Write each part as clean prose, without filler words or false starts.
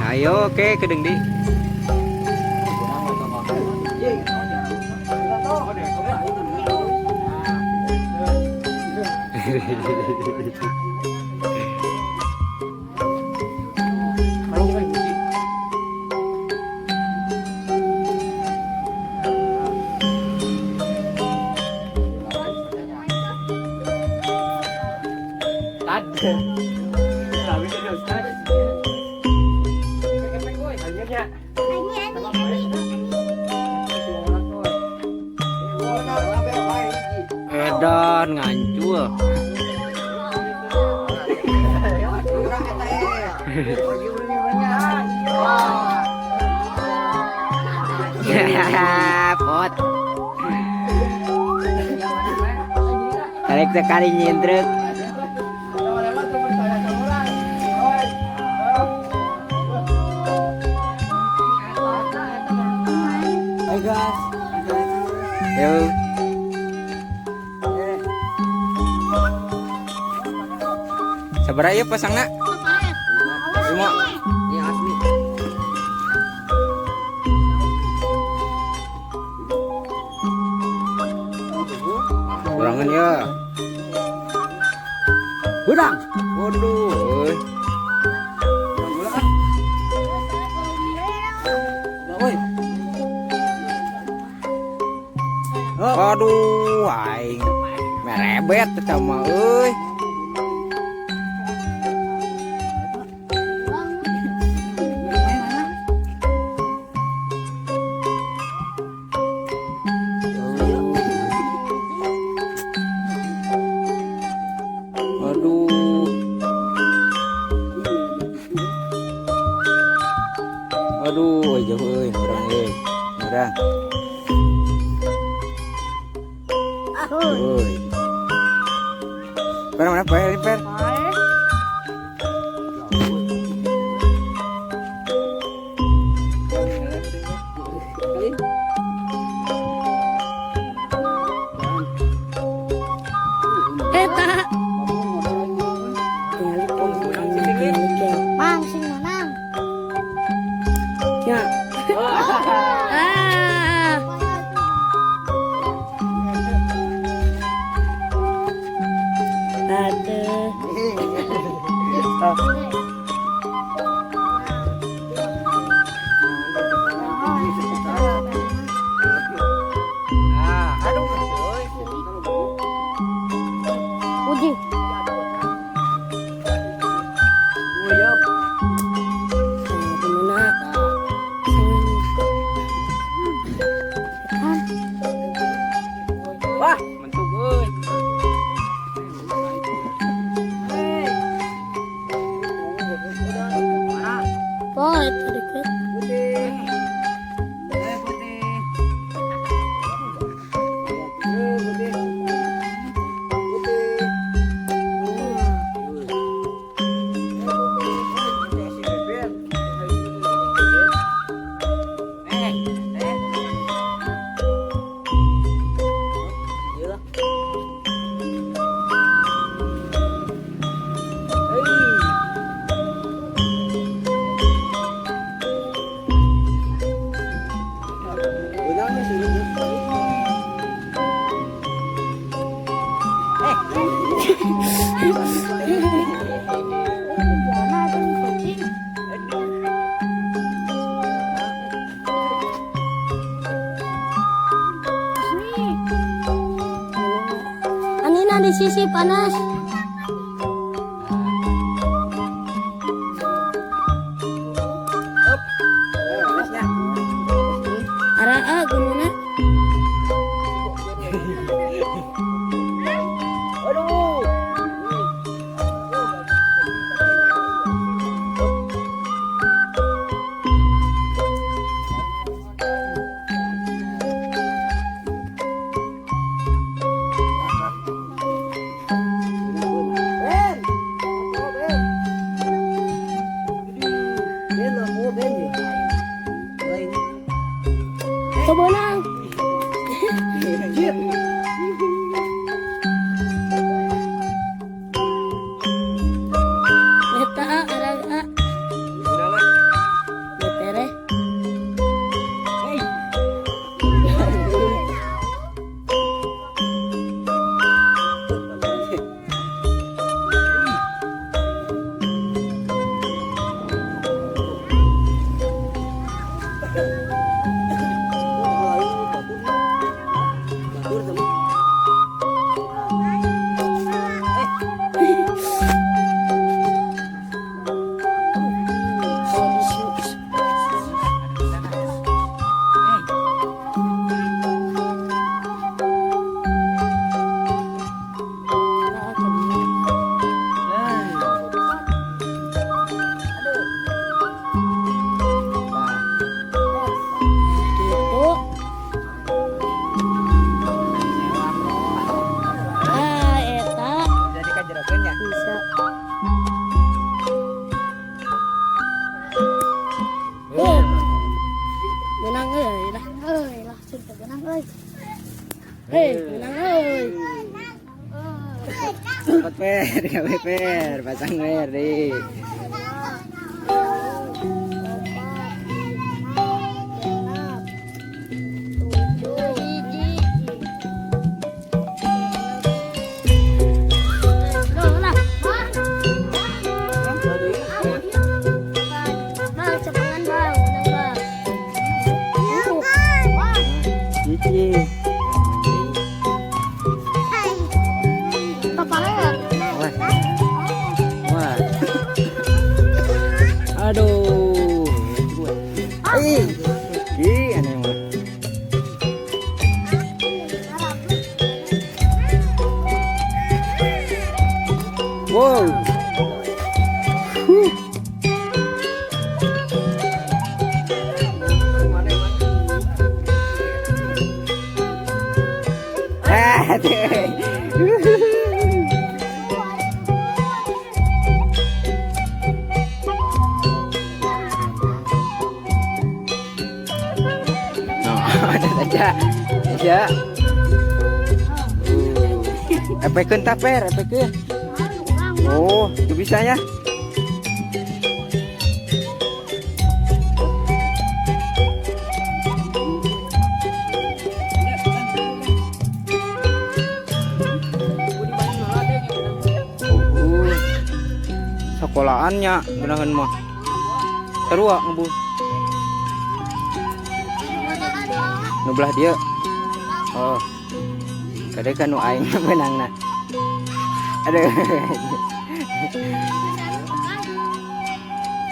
Ayo oke kedeng di. Edan ngancul. Pot. Tarik sekali nyindrek. Hai guys. Yuk. Sabar aja pasang nak. Semua. Yang asli. Kurangan ya. Udang. Waduh. Waduh, aing merebet sama euy. Waduh. Waduh, jauh euy, urang euy. Urang. Woi. Mana per? Mang sing manang. Ya. Uji. Wah, mentuk euy. Boy, deket. Anina di sisi panas. Ara gimana? Hei, menang oi. Dapat per, gawe per, pasang per deh. Cici. Wah. Wah. Aduh. Aneh mah. Wow. Ada saja. Ya. Epekeun taper, epekeun. Oh, itu bisa ya. Sekolahannya beneran mah. Seru ngebu. Nubelah dia. Oh. Kadang kan nu aing menangna. Aduh.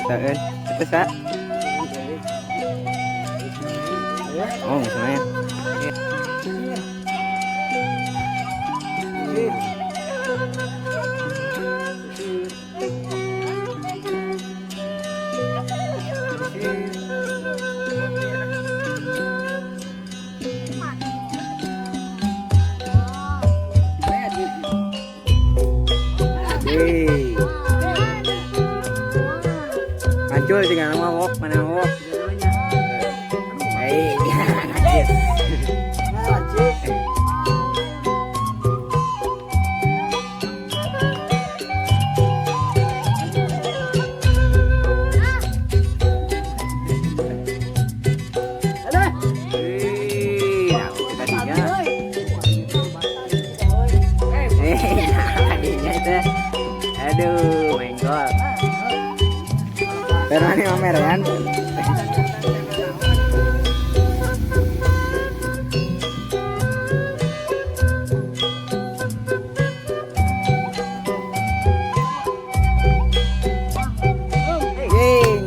Saeun, itu sa. Oh, misalnya. Hancur tinggal nama wok, mana wok. Hei, najis. Aduh, menggol. Permane mamer kan?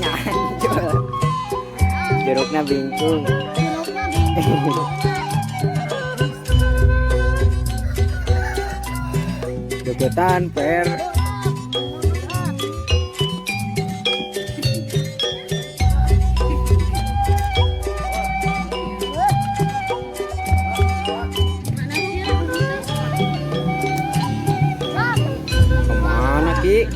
Nyanjol. Jeruknya bingkung. Deketan per. Kemana Ki?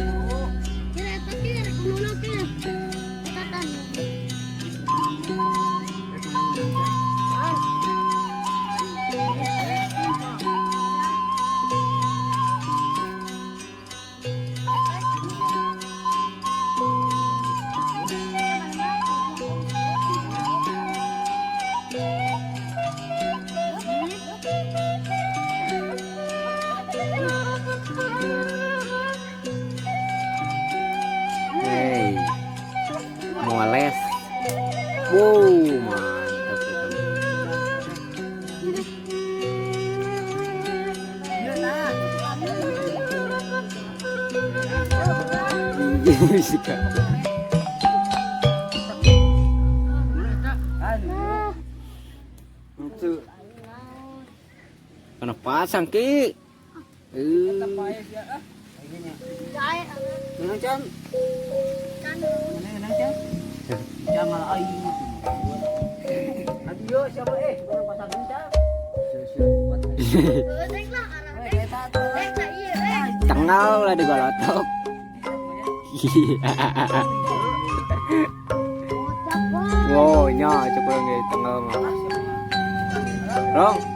Hey, moles. Wow, mantap itu. Fisika. Kena pasang Ki. Jangan aing. Adio siapa orang pasang kencang. Tengah lah digolotok. Wow, nya cepet nggak tengah mah. Rong.